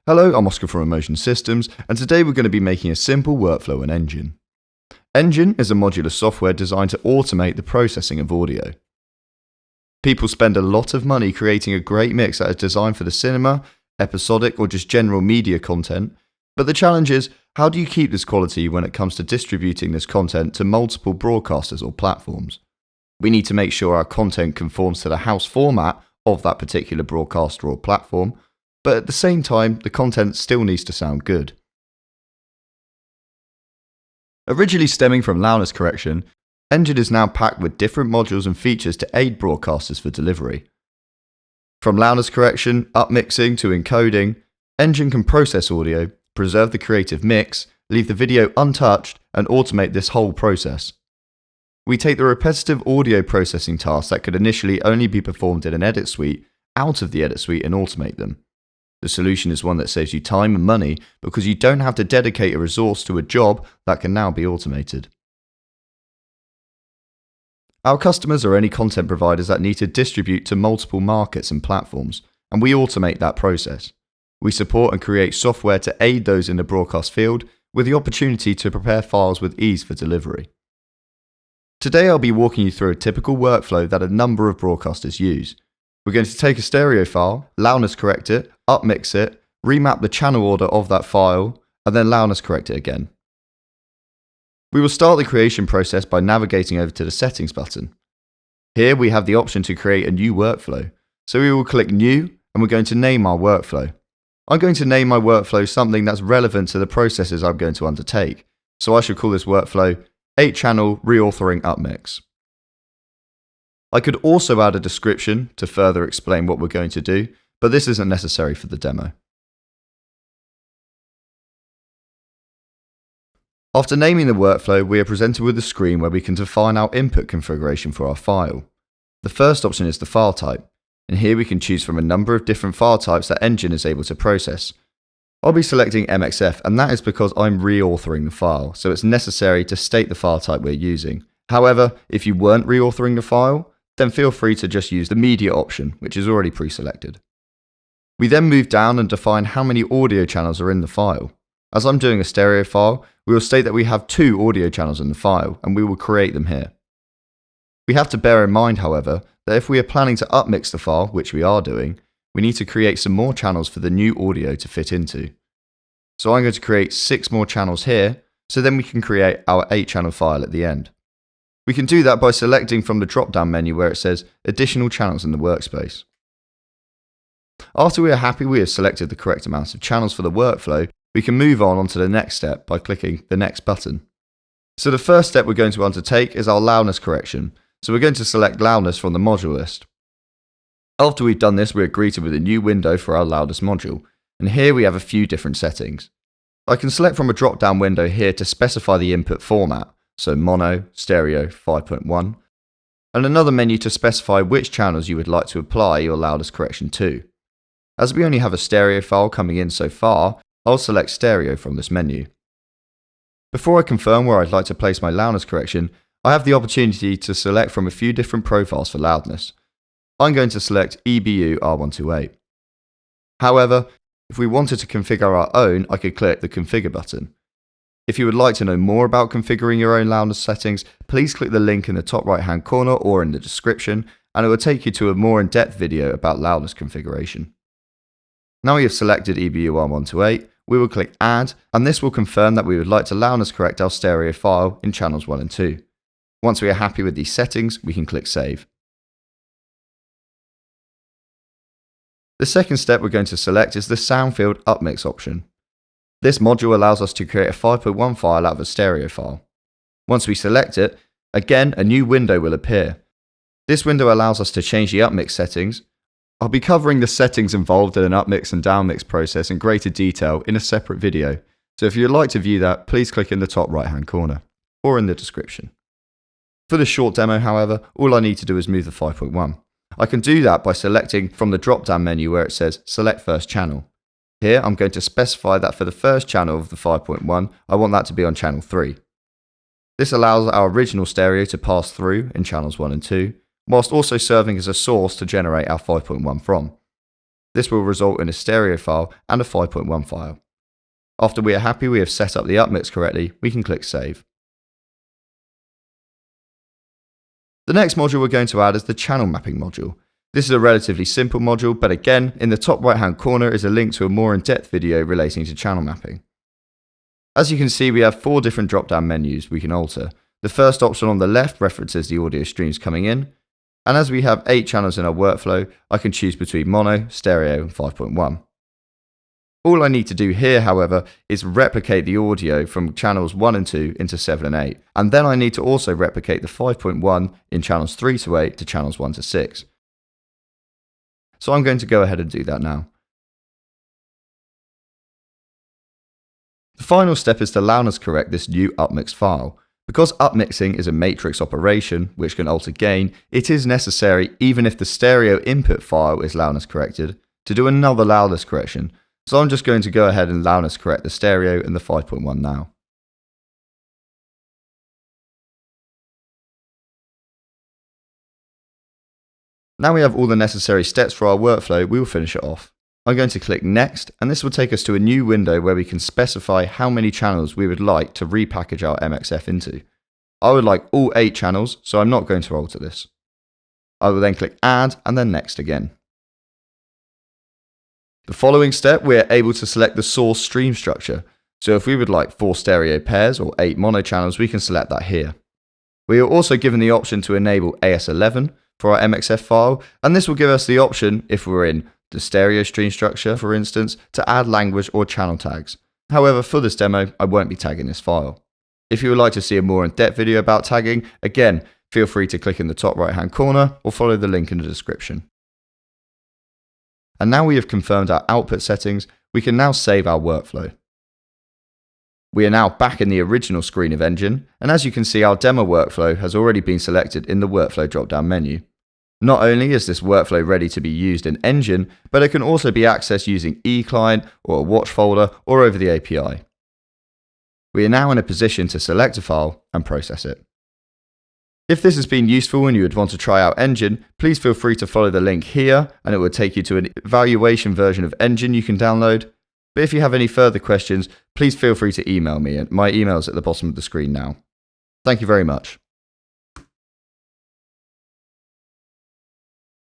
Hello, I'm Oscar from Emotion Systems, and today we're going to be making a simple workflow in Engine. Engine is a modular software designed to automate the processing of audio. People spend a lot of money creating a great mix that is designed for the cinema, episodic, or just general media content, but the challenge is, how do you keep this quality when it comes to distributing this content to multiple broadcasters or platforms? We need to make sure our content conforms to the house format of that particular broadcaster or platform, but at the same time, the content still needs to sound good. Originally stemming from loudness correction, Engine is now packed with different modules and features to aid broadcasters for delivery. From loudness correction, upmixing to encoding, Engine can process audio, preserve the creative mix, leave the video untouched, and automate this whole process. We take the repetitive audio processing tasks that could initially only be performed in an edit suite out of the edit suite and automate them. The solution is one that saves you time and money because you don't have to dedicate a resource to a job that can now be automated. Our customers are any content providers that need to distribute to multiple markets and platforms, and we automate that process. We support and create software to aid those in the broadcast field with the opportunity to prepare files with ease for delivery. Today I'll be walking you through a typical workflow that a number of broadcasters use. We're going to take a stereo file, loudness correct it, upmix it, remap the channel order of that file, and then loudness correct it again. We will start the creation process by navigating over to the settings button. Here we have the option to create a new workflow, so we will click new and we're going to name our workflow. I'm going to name my workflow something that's relevant to the processes I'm going to undertake, so I should call this workflow 8-channel reauthoring upmix. I could also add a description to further explain what we're going to do, but this isn't necessary for the demo. After naming the workflow, we are presented with a screen where we can define our input configuration for our file. The first option is the file type, and here we can choose from a number of different file types that Engine is able to process. I'll be selecting MXF, and that is because I'm reauthoring the file, so it's necessary to state the file type we're using. However, if you weren't reauthoring the file, then feel free to just use the media option, which is already pre-selected. We then move down and define how many audio channels are in the file. As I'm doing a stereo file, we will state that we have 2 audio channels in the file, and we will create them here. We have to bear in mind, however, that if we are planning to upmix the file, which we are doing, we need to create some more channels for the new audio to fit into. So I'm going to create 6 more channels here, so then we can create our 8-channel file at the end. We can do that by selecting from the drop-down menu where it says Additional Channels in the workspace. After we are happy we have selected the correct amount of channels for the workflow, we can move on to the next step by clicking the Next button. So the first step we're going to undertake is our loudness correction, so we're going to select loudness from the module list. After we've done this, we are greeted with a new window for our loudness module, and here we have a few different settings. I can select from a drop-down window here to specify the input format, so mono, stereo, 5.1, and another menu to specify which channels you would like to apply your loudness correction to. As we only have a stereo file coming in so far, I'll select stereo from this menu. Before I confirm where I'd like to place my loudness correction, I have the opportunity to select from a few different profiles for loudness. I'm going to select EBU R128. However, if we wanted to configure our own, I could click the Configure button. If you would like to know more about configuring your own loudness settings, please click the link in the top right hand corner or in the description, and it will take you to a more in-depth video about loudness configuration. Now we have selected EBU R128, we will click Add, and this will confirm that we would like to loudness correct our stereo file in channels 1 and 2. Once we are happy with these settings, we can click Save. The second step we're going to select is the Soundfield Upmix option. This module allows us to create a 5.1 file out of a stereo file. Once we select it, again a new window will appear. This window allows us to change the upmix settings. I'll be covering the settings involved in an upmix and downmix process in greater detail in a separate video, so if you'd like to view that, please click in the top right hand corner, or in the description. For this short demo, however, all I need to do is move the 5.1. I can do that by selecting from the drop-down menu where it says Select First Channel. Here I'm going to specify that for the first channel of the 5.1, I want that to be on channel 3. This allows our original stereo to pass through in channels 1 and 2, whilst also serving as a source to generate our 5.1 from. This will result in a stereo file and a 5.1 file. After we are happy we have set up the Upmix correctly, we can click Save. The next module we're going to add is the channel mapping module. This is a relatively simple module, but again, in the top right hand corner is a link to a more in-depth video relating to channel mapping. As you can see, we have 4 different drop-down menus we can alter. The first option on the left references the audio streams coming in, and as we have 8 channels in our workflow, I can choose between mono, stereo and 5.1. All I need to do here, however, is replicate the audio from channels 1 and 2 into 7 and 8, and then I need to also replicate the 5.1 in channels 3 to 8 to channels 1 to 6. So I'm going to go ahead and do that now. The final step is to loudness correct this new Upmix file. Because upmixing is a matrix operation which can alter gain, it is necessary, even if the stereo input file is loudness corrected, to do another loudness correction. So I'm just going to go ahead and loudness correct the stereo and the 5.1 now. Now we have all the necessary steps for our workflow, we will finish it off. I'm going to click Next, and this will take us to a new window where we can specify how many channels we would like to repackage our MXF into. I would like all 8 channels, so I'm not going to alter this. I will then click Add and then Next again. The following step, we are able to select the source stream structure. So if we would like 4 stereo pairs or 8 mono channels, we can select that here. We are also given the option to enable AS11 for our MXF file, and this will give us the option, if we're in the stereo stream structure, for instance, to add language or channel tags. However, for this demo, I won't be tagging this file. If you would like to see a more in-depth video about tagging, again, feel free to click in the top right-hand corner or follow the link in the description. And now we have confirmed our output settings, we can now save our workflow. We are now back in the original screen of Engine, and as you can see, our demo workflow has already been selected in the workflow drop-down menu. Not only is this workflow ready to be used in Engine, but it can also be accessed using eClient or a watch folder or over the API. We are now in a position to select a file and process it. If this has been useful and you would want to try out Engine, please feel free to follow the link here and it will take you to an evaluation version of Engine you can download. But if you have any further questions, please feel free to email me, and my email is at the bottom of the screen now. Thank you very much.